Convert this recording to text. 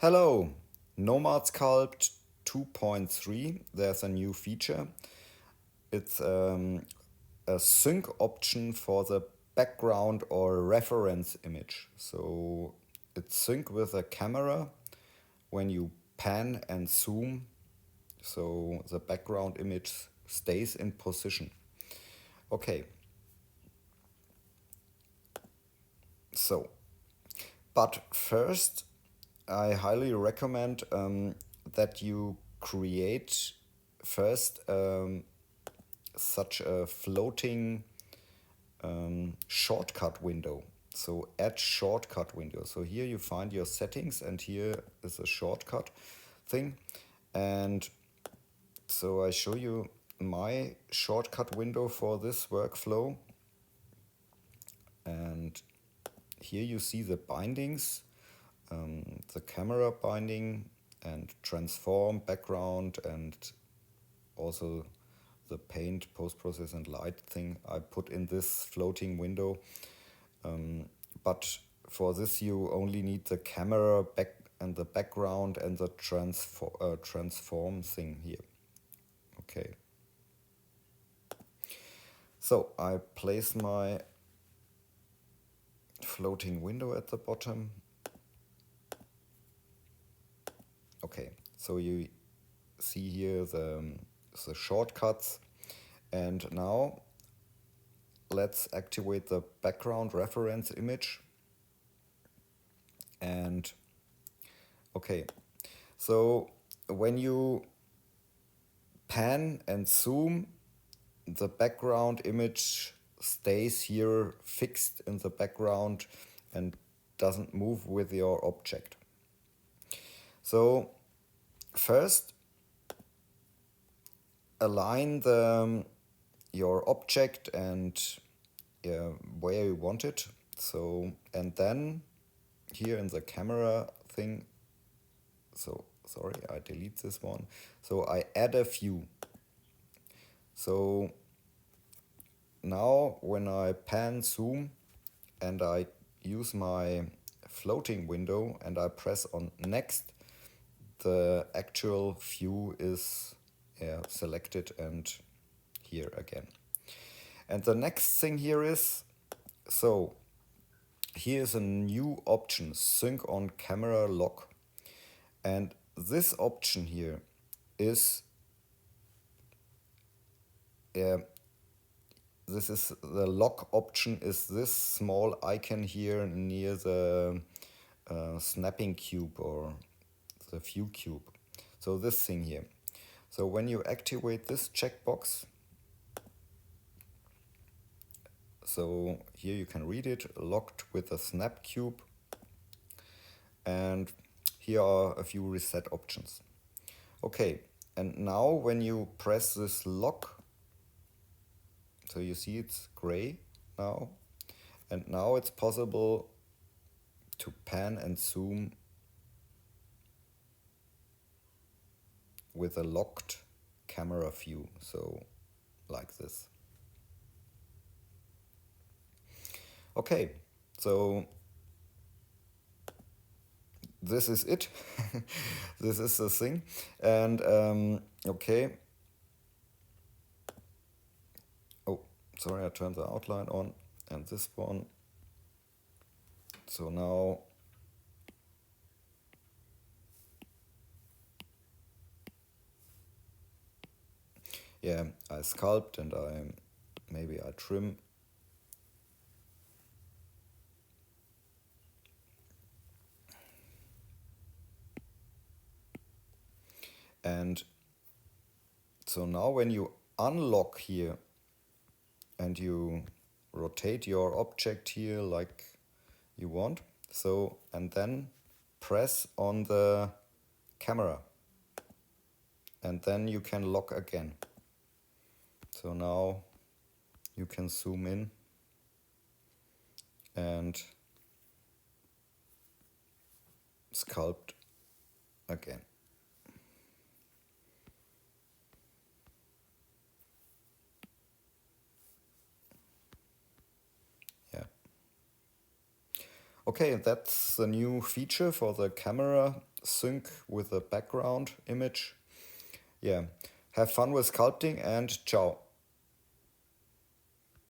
Hello, Nomad Sculpt 2.3. There's a new feature. It's a sync option for the background or reference image. So it's sync with a camera when you pan and zoom, so the background image stays in position. Okay, so, but first I highly recommend that you create first such a floating shortcut window. So add shortcut window. So here you find your settings and here is a shortcut thing. And so I show you my shortcut window for this workflow. And here you see the bindings, the camera binding and transform background and also the paint, post-process and light thing I put in this floating window. But for this you only need the camera back and the background and the transform thing here. Okay. So I place my floating window at the bottom. Okay, so you see here the shortcuts, and now let's activate the background reference image. And okay, so when you pan and zoom, the background image stays here fixed in the background and doesn't move with your object. So first align your object and where you want it. So, and then here in the camera thing, so sorry, I delete this one. So I add a view. So now when I pan zoom and I use my floating window and I press on next, the actual view is selected and here again. And the next thing here is, so here is a new option, sync on camera lock. And this option here is this is the lock option, is this small icon here near the snapping cube or the view cube. So this thing here. So when you activate this checkbox, so here you can read it, locked with a snap cube, and here are a few reset options. Okay, and now when you press this lock, so you see it's gray now, and now it's possible to pan and zoom with a locked camera view, so like this. Okay, so this is it. This is the thing. And okay. Oh, sorry, I turned the outline on and this one. So now yeah, I sculpt and maybe I trim. And so now when you unlock here and you rotate your object here like you want, so, and then press on the camera and then you can lock again. So now you can zoom in and sculpt again. Yeah. Okay, that's the new feature for the camera sync with the background image. Yeah, have fun with sculpting and ciao.